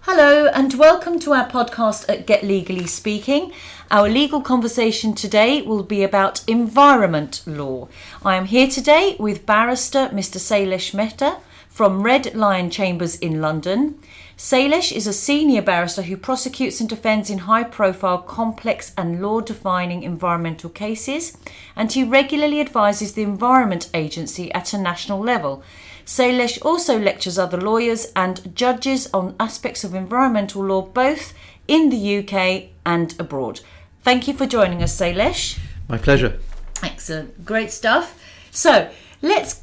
Hello and welcome to our podcast at Get Legally Speaking. Our legal conversation today will be about environment law. I am here today with barrister Mr Sailesh Mehta from Red Lion Chambers in London. Sailesh is a senior barrister who prosecutes and defends in high-profile, complex and law-defining environmental cases, and he regularly advises the Environment Agency at a national level. Sailesh also lectures other lawyers and judges on aspects of environmental law both in the UK and abroad. Thank you for joining us, Sailesh. My pleasure. Excellent. Great stuff. So, let's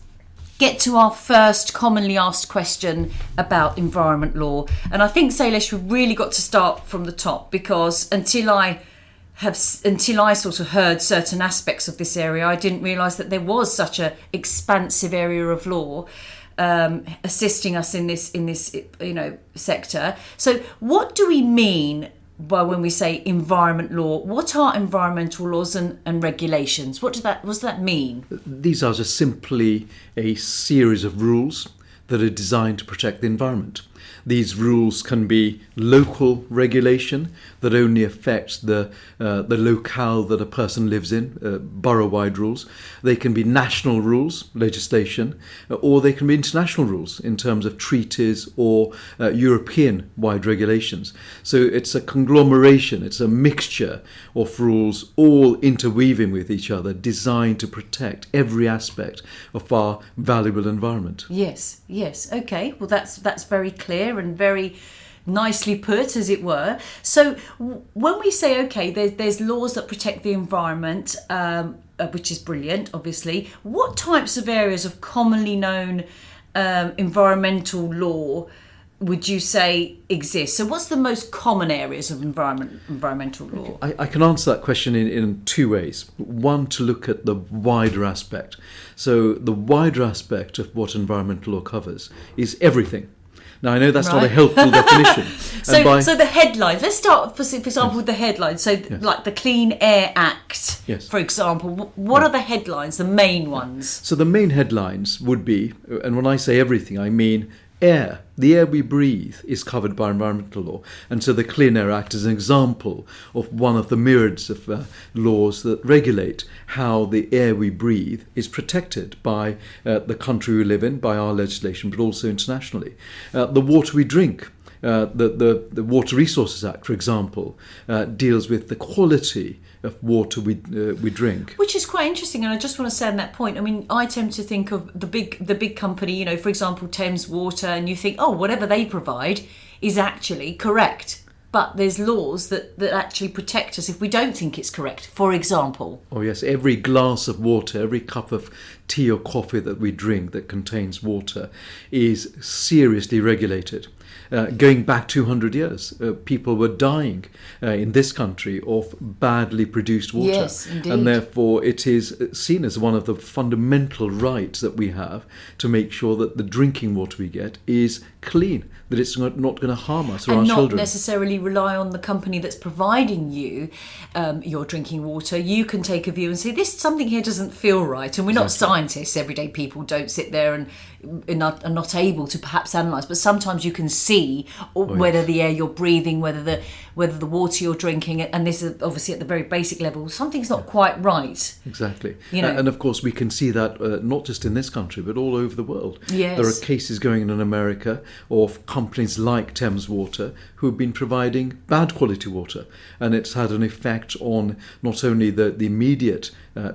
get to our first commonly asked question about environment law. And I think, Sailesh, we've really got to start from the top, because until I sort of heard certain aspects of this area, I didn't realise that there was such an expansive area of law assisting us in this sector. So what do we mean by when we say environment law? What are environmental laws and regulations? What does that mean? These are just simply a series of rules that are designed to protect the environment. These rules can be local regulation that only affects the locale that a person lives in, borough-wide rules. They can be national rules, legislation, or they can be international rules in terms of treaties or European-wide regulations. So it's a conglomeration, it's a mixture of rules all interweaving with each other, designed to protect every aspect of our valuable environment. Yes, okay. Well, that's very clear and very nicely put, as it were. So when we say, okay, there's laws that protect the environment, which is brilliant, obviously, what types of areas of commonly known environmental law would you say exist? So what's the most common areas of environmental law? I can answer that question in two ways. One, to look at the wider aspect. So the wider aspect of what environmental law covers is everything. Now, I know that's not a helpful definition. So the headlines, let's start, for example, with the headlines. So like the Clean Air Act, for example, what are the headlines, the main ones? So the main headlines would be, and when I say everything, I mean air. The air we breathe is covered by environmental law. And so the Clean Air Act is an example of one of the myriads of laws that regulate how the air we breathe is protected by the country we live in, by our legislation, but also internationally. The water we drink. The Water Resources Act, for example, deals with the quality of water we drink, which is quite interesting. And I just want to say on that point, I mean, I tend to think of the big company, for example, Thames Water, and you think, oh, whatever they provide is actually correct. But there's laws that actually protect us if we don't think it's correct, for example. Oh yes, every glass of water, every cup of tea or coffee that we drink that contains water is seriously regulated. Going back 200 years, people were dying in this country of badly produced water. Yes, indeed. And therefore it is seen as one of the fundamental rights that we have to make sure that the drinking water we get is clean, that it's not going to harm us or our children. And not necessarily rely on the company that's providing you your drinking water. You can take a view and say, something here doesn't feel right. And we're not scientists, everyday people don't sit there and are not able to perhaps analyse, but sometimes you can see whether the air you're breathing, whether the water you're drinking, and this is obviously at the very basic level, something's not quite right. Exactly. And of course we can see that not just in this country but all over the world. Yes. There are cases going on in America of companies like Thames Water who have been providing bad quality water, and it's had an effect on not only the immediate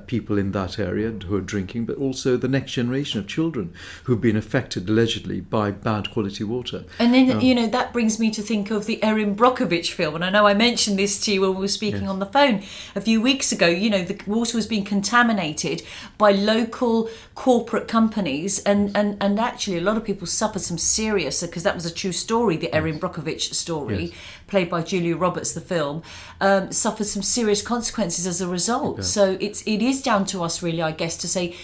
people in that area who are drinking, but also the next generation of children who've been affected allegedly by bad quality water. And then that brings me to think of the Erin Brockovich film, and I know I mentioned this to you when we were speaking on the phone a few weeks ago. The water was being contaminated by local corporate companies, and actually a lot of people suffered some serious, because that was a true story, the Erin Brockovich story, played by Julia Roberts, the film, suffered some serious consequences as a result. So it is down to us really, I guess, to say,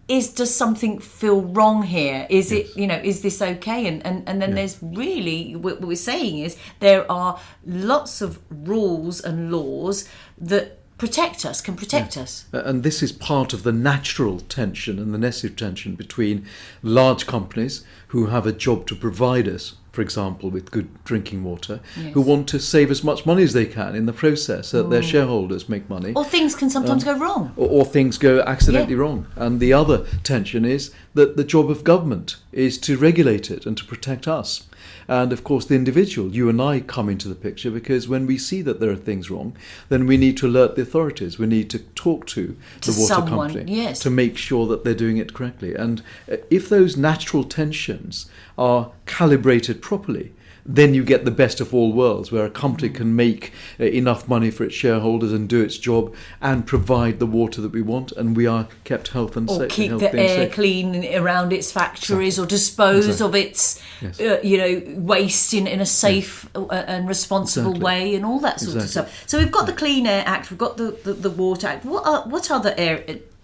does something feel wrong here? Is it, is this okay? And then there's really, what we're saying is there are lots of rules and laws that can protect us. And this is part of the natural tension and the necessary tension between large companies who have a job to provide us, for example, with good drinking water, Yes. who want to save as much money as they can in the process, so that their shareholders make money. Or things can sometimes go wrong. Or things go accidentally wrong. And the other tension is that the job of government is to regulate it and to protect us. And of course, the individual, you and I, come into the picture, because when we see that there are things wrong, then we need to alert the authorities. We need to talk to the water someone, company yes. to make sure that they're doing it correctly. And if those natural tensions are calibrated properly, then you get the best of all worlds, where a company can make enough money for its shareholders and do its job and provide the water that we want, and we are kept health and safe. Or keep the air clean around its factories, or dispose of its waste in a safe and responsible way, and all that sort of stuff. So we've got the Clean Air Act, we've got the Water Act. What other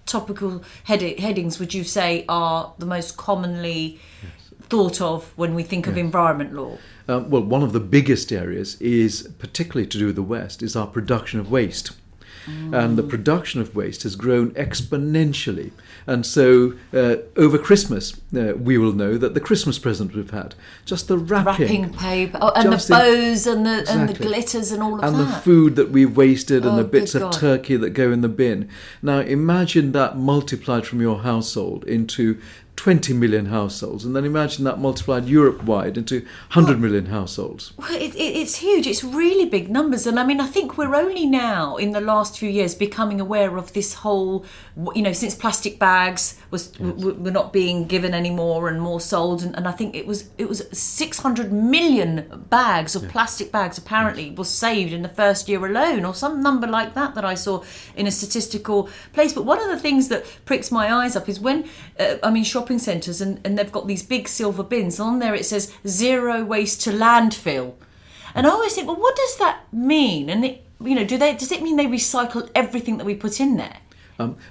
topical headings would you say are the most commonly thought of when we think of environment law? Well, one of the biggest areas is, particularly to do with the West, is our production of waste. And the production of waste has grown exponentially. And so over Christmas, we will know that the Christmas present we've had, just the wrapping paper, and the bows and the glitters and all of that. And the food that we've wasted, and the bits of turkey that go in the bin. Now imagine that multiplied from your household into 20 million households, and then imagine that multiplied Europe-wide into 100 million households. Well, it's huge. It's really big numbers. And I mean, I think we're only now, in the last few years, becoming aware of this whole, since plastic bags were not being given anymore and more sold. And I think it was 600 million bags of plastic bags apparently was saved in the first year alone, or some number like that I saw in a statistical place. But one of the things that pricks my eyes up is when I'm in shopping centres and they've got these big silver bins. On there it says zero waste to landfill. And I always think, well, what does that mean? And does it mean they recycle everything that we put in there?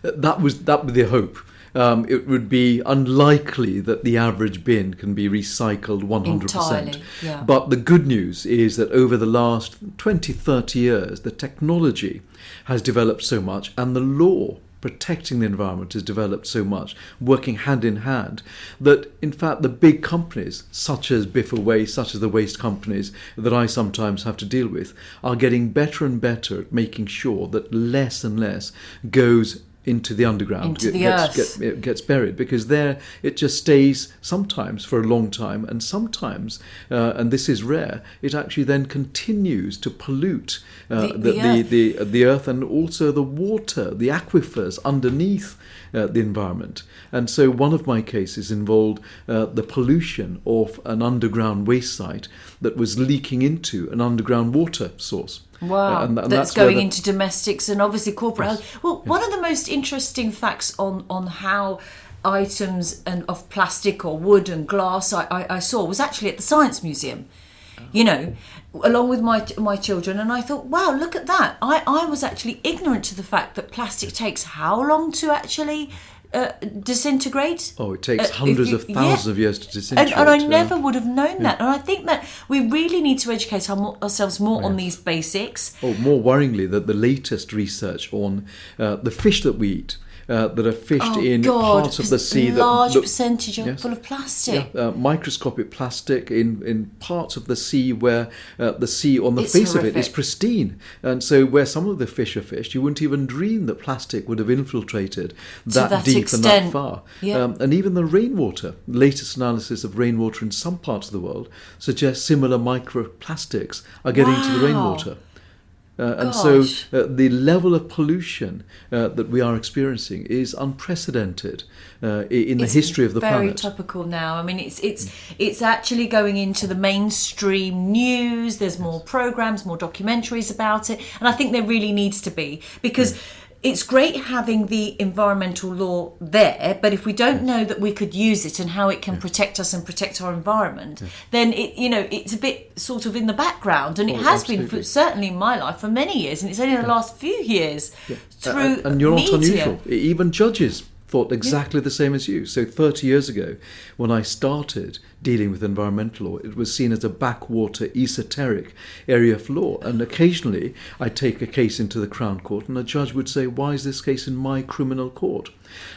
That was the hope. It would be unlikely that the average bin can be recycled 100%. Entirely, yeah. But the good news is that over the last 20, 30 years, the technology has developed so much, and the law protecting the environment has developed so much, working hand in hand, that in fact the big companies such as Biffa Waste, such as the waste companies that I sometimes have to deal with, are getting better and better at making sure that less and less goes into the underground, gets buried, because there it just stays sometimes for a long time, and sometimes, and this is rare, it actually then continues to pollute the earth and also the water, the aquifers underneath the environment. And so one of my cases involved the pollution of an underground waste site that was leaking into an underground water source. Wow, and that's going into domestics and obviously corporate health. Well, one of the most interesting facts on how items of plastic or wood and glass I saw was actually at the Science Museum, along with my children. And I thought, wow, look at that. I was actually ignorant to the fact that plastic takes how long to actually disintegrate? Oh, it takes hundreds of thousands of years to disintegrate. And I never would have known that. And I think that we really need to educate ourselves more on these basics. Oh, more worryingly, that the latest research on the fish that we eat, that are fished in parts of the sea large percentage are full of plastic. Microscopic plastic in parts of the sea where the sea on the face of it is pristine, and so where some of the fish are fished, you wouldn't even dream that plastic would have infiltrated that deep and that far. And even the rainwater, latest analysis of rainwater in some parts of the world suggests similar microplastics are getting to the rainwater. And so the level of pollution that we are experiencing is unprecedented in the history of the planet. It's very topical now. I mean, it's actually going into the mainstream news. There's more programs, more documentaries about it. And I think there really needs to be, because it's great having the environmental law there, but if we don't know that we could use it and how it can protect us and protect our environment, then it's a bit sort of in the background, and it has been certainly in my life for many years, and it's only in the last few years through and you're media. not unusual. Even judges thought exactly the same as you. So 30 years ago, when I started dealing with environmental law, it was seen as a backwater, esoteric area of law. And occasionally, I'd take a case into the Crown Court and a judge would say, why is this case in my criminal court?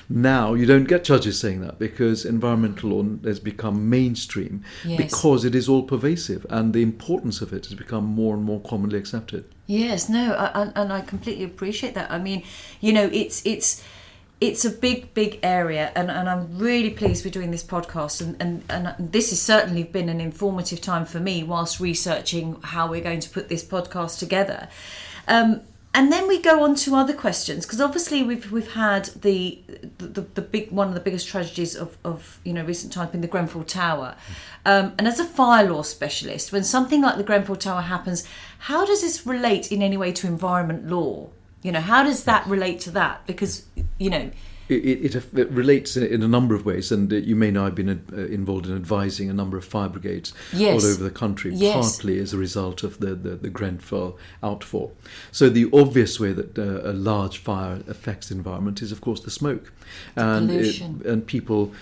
Now, you don't get judges saying that because environmental law has become mainstream because it is all pervasive and the importance of it has become more and more commonly accepted. Yes, no, and I completely appreciate that. I mean, you know, it's a big area, and I'm really pleased we're doing this podcast, and this has certainly been an informative time for me whilst researching how we're going to put this podcast together. And then we go on to other questions, because obviously we've had the big one of the biggest tragedies of recent time in the Grenfell Tower, and as a fire law specialist, when something like the Grenfell Tower happens, how does this relate in any way to environment law? You know, how does that relate to that? Because it relates in a number of ways, and you may know I've been involved in advising a number of fire brigades all over the country, partly as a result of the Grenfell outfall. So the obvious way that a large fire affects the environment is, of course, the smoke. And people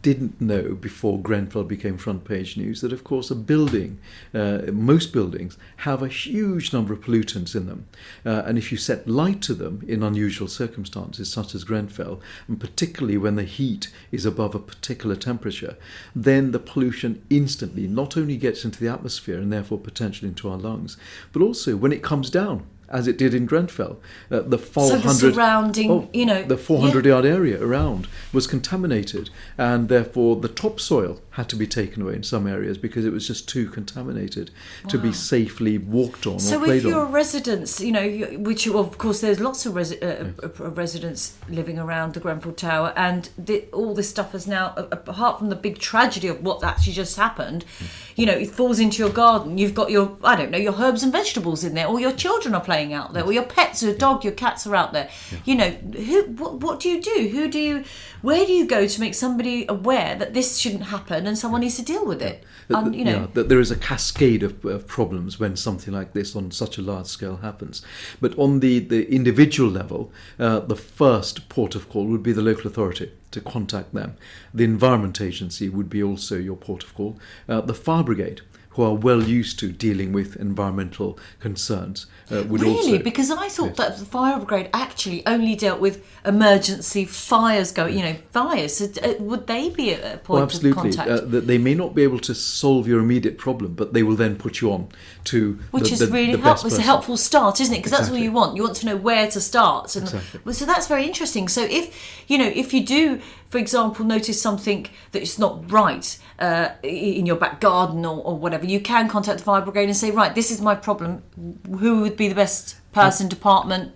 didn't know before Grenfell became front page news that, of course, a building, most buildings, have a huge number of pollutants in them. And if you set light to them in unusual circumstances, such as Grenfell, and particularly when the heat is above a particular temperature, then the pollution instantly not only gets into the atmosphere and therefore potentially into our lungs, but also when it comes down, as it did in Grenfell, the 400-yard area around was contaminated, and therefore the topsoil had to be taken away in some areas because it was just too contaminated to be safely walked on or played on. So if you're residents, which of course there's lots of residents living around the Grenfell Tower, and all this stuff is now, apart from the big tragedy of what actually just happened, it falls into your garden. You've got your herbs and vegetables in there, or your children are playing out there, or your pets, your dog, your cats are out there. What do you do? Where do you go to make somebody aware that this shouldn't happen and someone needs to deal with it? That there is a cascade of problems when something like this on such a large scale happens. But on the individual level, the first port of call would be the local authority, to contact them. The Environment Agency would be also your port of call. The fire brigade, who are well used to dealing with environmental concerns, would also... Really? Because I thought that the fire brigade actually only dealt with emergency fires fires. So, would they be a point of contact? Absolutely. They may not be able to solve your immediate problem, but they will then put you on to Which is really helpful. It's a helpful start, isn't it? Because that's all you want. You want to know where to start. And so that's very interesting. So if you do, for example, notice something that's not right in your back garden or whatever, you can contact the fire brigade and say, right, this is my problem. Who would be the best person, department?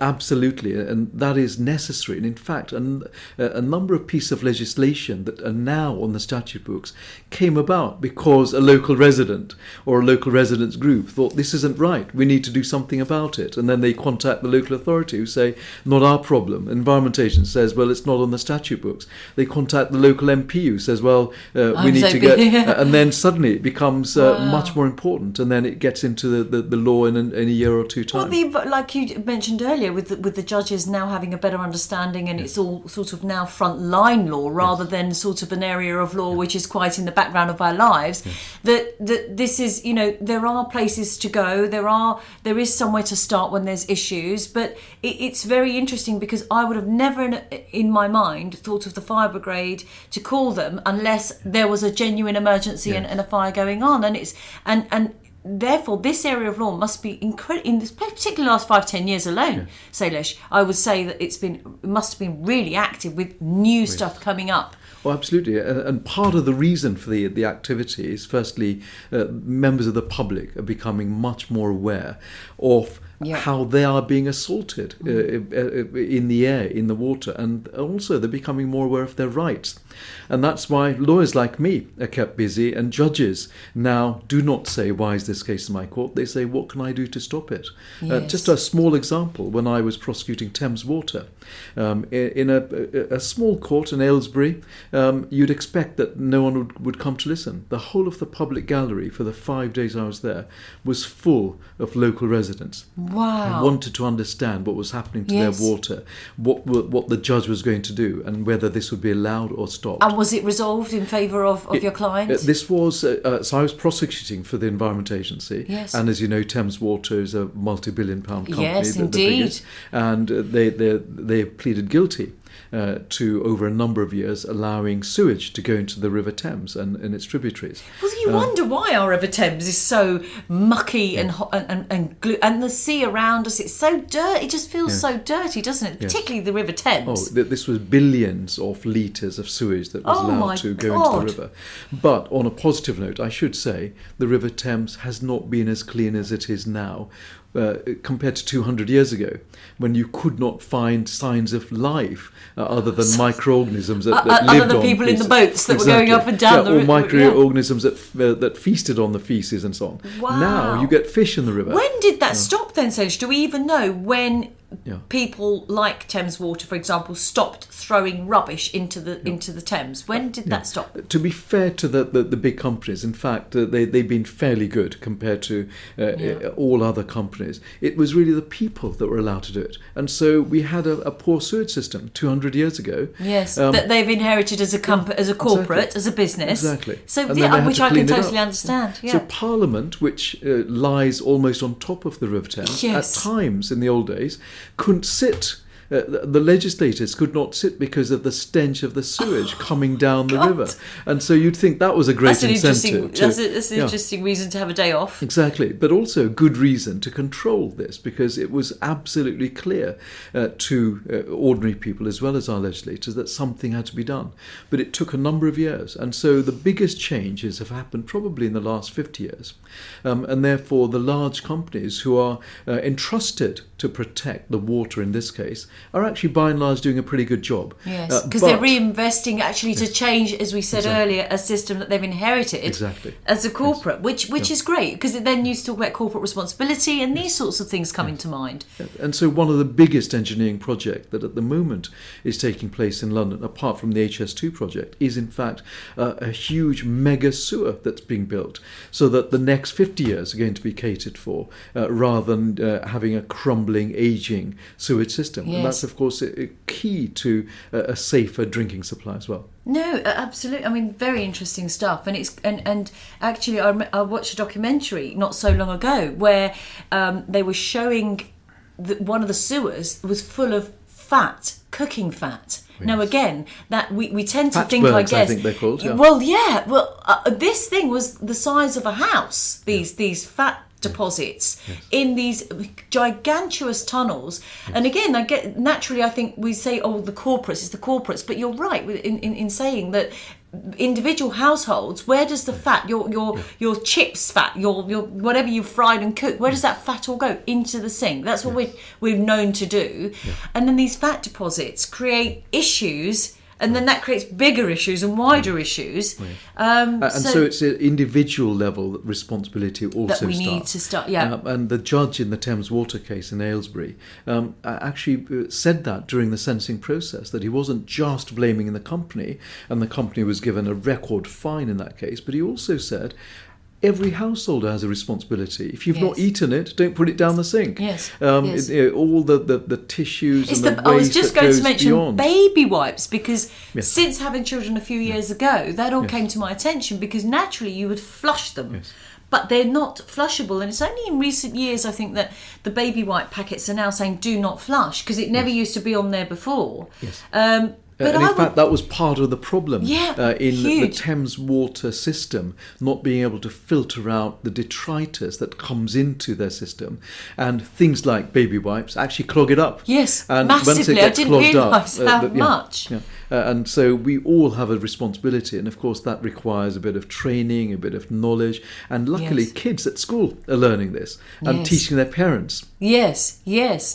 Absolutely, and that is necessary. And in fact, a number of pieces of legislation that are now on the statute books came about because a local resident or a local residents group thought this isn't right, we need to do something about it. And then they contact the local authority who say, not our problem. Environment Agency says, well, it's not on the statute books. They contact the local MP who says, well, we need to get... and then suddenly it becomes much more important, and then it gets into the law in a year or two time. Like you mentioned earlier, with the judges now having a better understanding, and it's all sort of now front-line law rather than sort of an area of law which is quite in the background of our lives. That this is, there are places to go. There is somewhere to start when there's issues. But it's very interesting because I would have never in my mind thought of the fire brigade to call them unless there was a genuine emergency and a fire going on, and therefore, this area of law must be incredible. In this particular last 5-10 years alone, Sailesh, I would say that it must have been really active with new stuff coming up. Oh, absolutely. And part of the reason for the activity is, firstly, members of the public are becoming much more aware of how they are being assaulted in the air, in the water, and also they're becoming more aware of their rights. And that's why lawyers like me are kept busy, and judges now do not say, why is this case in my court? They say, what can I do to stop it? Just a small example, when I was prosecuting Thames water, in a small court in Aylesbury, you'd expect that no one would come to listen. The whole of the public gallery for the 5 days I was there was full of local residents. Wow. Who wanted to understand what was happening to Yes. their water, what the judge was going to do, and whether this would be allowed or stopped. And was it resolved in favour of your client? This was, so I was prosecuting for the Environment Agency. Yes. And as you know, Thames Water is a multi-billion-pound company. Yes, the indeed. biggest, and they pleaded guilty to, over a number of years, allowing sewage to go into the River Thames and its tributaries. Well, you wonder why our River Thames is so mucky and hot and the sea around us. It's so dirty. It just feels so dirty, doesn't it? Particularly the River Thames. This was billions of litres of sewage that was allowed to go into the river. But on a positive note, I should say the River Thames has not been as clean as it is now. Compared to 200 years ago, when you could not find signs of life other than microorganisms that lived on. Other than people in the boats that were going up and down the river. Or microorganisms that feasted on the faeces and so on. Wow. Now you get fish in the river. When did that stop then, Sailesh? Do we even know when people like Thames Water, for example, stopped throwing rubbish into the Thames? When did that stop? To be fair to the big companies, in fact, they've been fairly good compared to all other companies. It was really the people that were allowed to do it. And so we had a poor sewage system 200 years ago. Yes, that they've inherited as a corporate, as a business. Exactly. So, which I can totally understand. Yeah. So Parliament, which lies almost on top of the River Thames, at times in the old days, couldn't sit. The legislators could not sit because of the stench of the sewage coming down the river. And so you'd think that was a great incentive. That's an interesting reason to have a day off. Exactly. But also a good reason to control this, because it was absolutely clear to ordinary people as well as our legislators that something had to be done. But it took a number of years. And so the biggest changes have happened probably in the last 50 years. And therefore the large companies who are entrusted to protect the water in this case are actually by and large doing a pretty good job. Yes, because they're reinvesting actually to change, as we said earlier, a system that they've inherited as a corporate, which is great, because it then used to talk about corporate responsibility and these sorts of things come into mind. And so one of the biggest engineering projects that at the moment is taking place in London, apart from the HS2 project, is in fact a huge mega sewer that's being built, so that the next 50 years are going to be catered for, rather than having a crumbling, ageing sewage system. Yes. And that's, of course, a key to a safer drinking supply as well. No, absolutely. I mean, very interesting stuff. And it's and actually, I watched a documentary not so long ago where they were showing that one of the sewers was full of fat, cooking fat. Yes. Now, again, that we tend to think, I guess, think they're called. Yeah. Well, yeah. Well, this thing was the size of a house. These fat deposits in these gigantuous tunnels. And again, I think we say, oh, it's the corporates, but you're right in saying that individual households, where does the fat, your chips fat, your whatever you fried and cooked, where does that fat all go? Into the sink. That's what we're known to do. And then these fat deposits create issues, and then that creates bigger issues and wider issues. So it's an individual level responsibility also that we need to start. Yeah. And the judge in the Thames Water case in Aylesbury actually said that during the sentencing process, that he wasn't just blaming the company, and the company was given a record fine in that case, but he also said every householder has a responsibility. If you've not eaten it, don't put it down the sink. Yes. All the tissues and the waste I was just going to mention beyond. Baby wipes, because since having children a few years ago, that all came to my attention, because naturally you would flush them. Yes. But they're not flushable, and it's only in recent years, I think, that the baby wipe packets are now saying do not flush, because it never used to be on there before. Yes. But in fact, that was part of the problem in huge. the Thames water system, not being able to filter out the detritus that comes into their system, and things like baby wipes actually clog it up. Yes, and massively. Once it gets I didn't realise how much. And so we all have a responsibility, and of course that requires a bit of training, a bit of knowledge, and luckily kids at school are learning this and teaching their parents. Yes.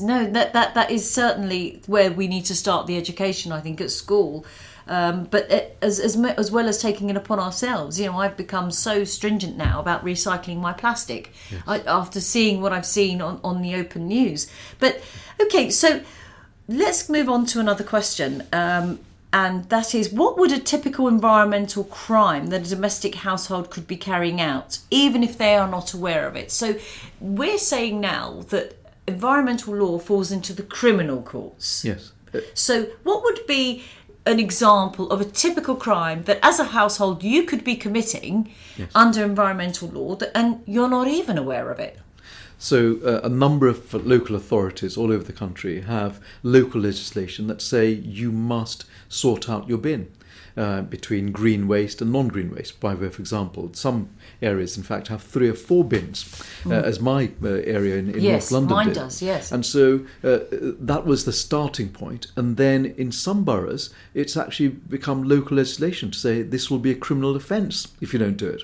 No, that is certainly where we need to start the education, I think, at school. But as well as taking it upon ourselves, I've become so stringent now about recycling my plastic after seeing what I've seen on the open news. But okay, so let's move on to another question. And that is, what would a typical environmental crime that a domestic household could be carrying out, even if they are not aware of it? So we're saying now that environmental law falls into the criminal courts. Yes. So what would be an example of a typical crime that as a household you could be committing under environmental law and you're not even aware of it? So a number of local authorities all over the country have local legislation that say you must sort out your bin between green waste and non-green waste. By way of example, some areas, in fact, have 3 or 4 bins, as my area in North London mine did. does, yes. And so that was the starting point. And then in some boroughs, it's actually become local legislation to say this will be a criminal offence if you don't do it.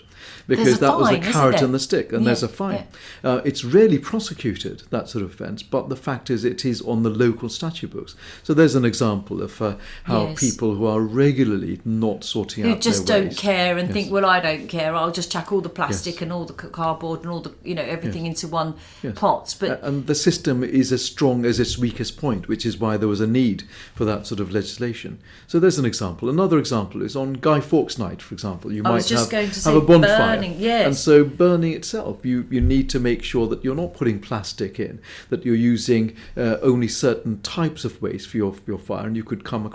Because that was the carrot and the stick, and there's a fine. It's rarely prosecuted, that sort of offence, but the fact is it is on the local statute books. So there's an example of how people who are regularly not sorting out their waste, who just don't care and think, well, I don't care, I'll just chuck all the plastic and all the cardboard and all the, everything into one pot. But and the system is as strong as its weakest point, which is why there was a need for that sort of legislation. So there's an example. Another example is on Guy Fawkes Night, for example. You might have a bonfire. Burning, yes. And so burning itself, you need to make sure that you're not putting plastic in, that you're using only certain types of waste for your fire, and you could come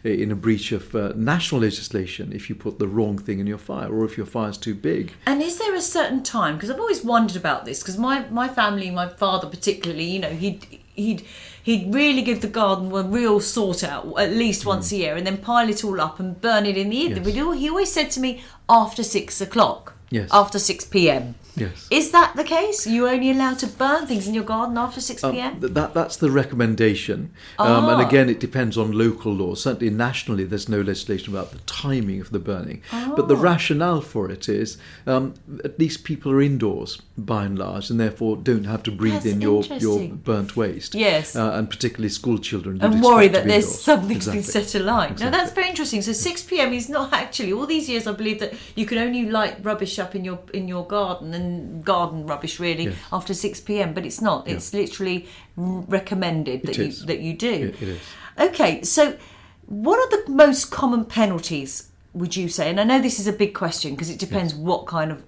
in a breach of national legislation if you put the wrong thing in your fire, or if your fire's too big. And is there a certain time? Because I've always wondered about this, because my family, my father particularly, he'd really give the garden a real sort out at least once a year, and then pile it all up and burn it in the evening. But he always said to me, after 6 o'clock, after 6 p.m. Yes. Is that the case? You're only allowed to burn things in your garden after 6 p.m? That's the recommendation. And again, it depends on local law. Certainly nationally, there's no legislation about the timing of the burning. But the rationale for it is at least people are indoors, by and large, and therefore don't have to breathe in your burnt waste. Yes. And particularly school children. And worry that there's something's been Exactly. set alight. Exactly. Now, that's very interesting. So 6 p.m. is not actually... All these years I believe that you can only light rubbish up in your garden, and garden rubbish really, after 6 p.m, but it's not. It's literally recommended that you do. It is. Okay, so what are the most common penalties, would you say? And I know this is a big question because it depends what kind of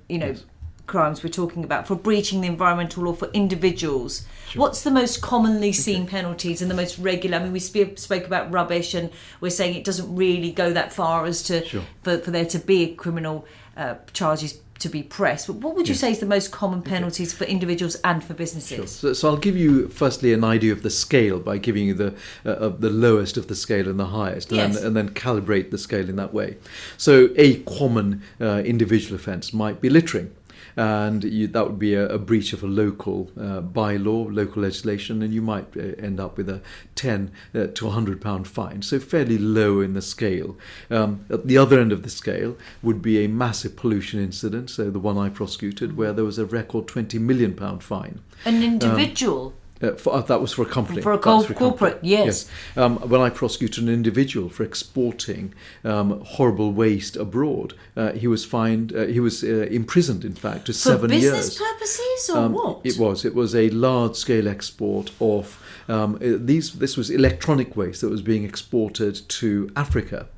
crimes we're talking about, for breaching the environmental law for individuals. What's the most commonly seen penalties and the most regular? I mean, we spoke about rubbish, and we're saying it doesn't really go that far as to for there to be criminal charges to be pressed. But what would you say is the most common penalties for individuals and for businesses? Sure. So I'll give you firstly an idea of the scale by giving you the lowest of the scale and the highest, and then calibrate the scale in that way. So a common individual offence might be littering. And that would be a breach of a local bylaw, local legislation, and you might end up with a £10 to £100 fine. So fairly low in the scale. At the other end of the scale would be a massive pollution incident, so the one I prosecuted, where there was a record £20 million fine. An individual? That was for a company. For a corporate, yes. When I prosecuted an individual for exporting horrible waste abroad, he was fined. He was imprisoned, in fact, to 7 years. For business purposes, or what? It was a large-scale export of this was electronic waste that was being exported to Africa.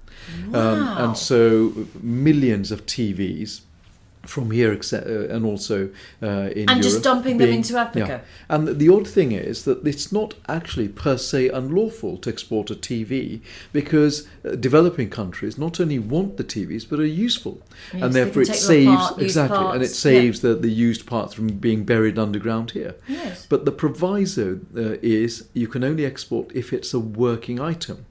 Wow. And so millions of TVs from here, and also in Europe. And just dumping them into Africa. Yeah. And the odd thing is that it's not actually per se unlawful to export a TV, because developing countries not only want the TVs but are useful, and therefore it saves and it saves the used parts from being buried underground here. Yes. But the proviso is you can only export if it's a working item.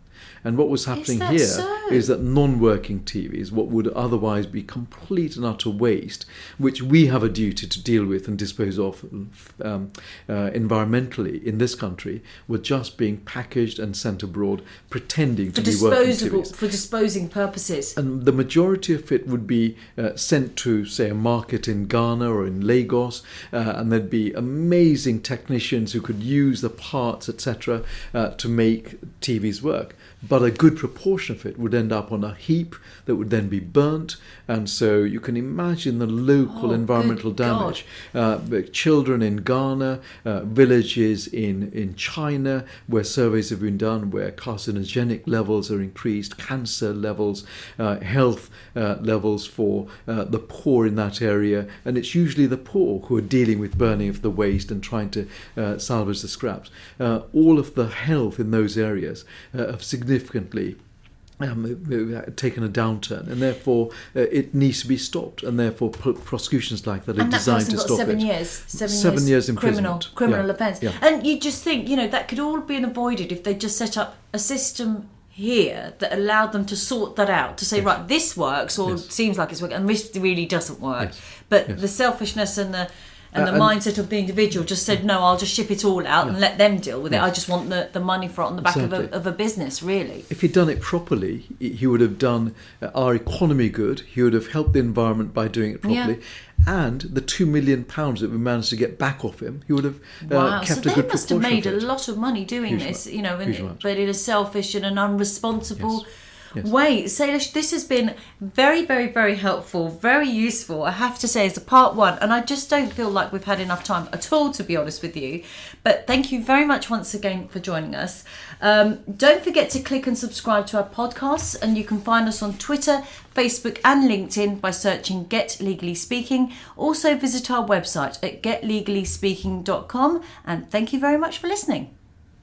And what was happening here is that non-working TVs, what would otherwise be complete and utter waste, which we have a duty to deal with and dispose of environmentally in this country, were just being packaged and sent abroad, pretending to be working TVs. For disposing purposes. And the majority of it would be sent to, say, a market in Ghana or in Lagos, and there'd be amazing technicians who could use the parts, etc., to make TVs work. but a good proportion of it would end up on a heap that would then be burnt. And so you can imagine the local environmental damage. Children in Ghana, villages in China, where surveys have been done, where carcinogenic levels are increased, cancer levels, health levels for the poor in that area. And it's usually the poor who are dealing with burning of the waste and trying to salvage the scraps. All of the health in those areas have significantly taken a downturn, and therefore it needs to be stopped, and therefore prosecutions like that are designed to stop it. And that person got 7 years criminal offence. Yeah. And you just think, that could all have been avoided if they just set up a system here that allowed them to sort that out, to say, right, this works, or seems like it's working, and this really doesn't work. But the selfishness and the mindset of the individual just said, no, I'll just ship it all out and let them deal with it. I just want the money for it on the back of a business, really. If he'd done it properly, he would have done our economy good. He would have helped the environment by doing it properly. And the £2 million that we managed to get back off him, he would have kept a good proportion of it. So they must have made a lot of money doing this, but in a selfish and an unresponsible way. Sailesh, this has been very, very, very helpful, very useful, I have to say, as a part one. And I just don't feel like we've had enough time at all, to be honest with you. But thank you very much once again for joining us. Don't forget to click and subscribe to our podcasts, and you can find us on Twitter, Facebook and LinkedIn by searching Get Legally Speaking. Also visit our website at getlegallyspeaking.com, and thank you very much for listening.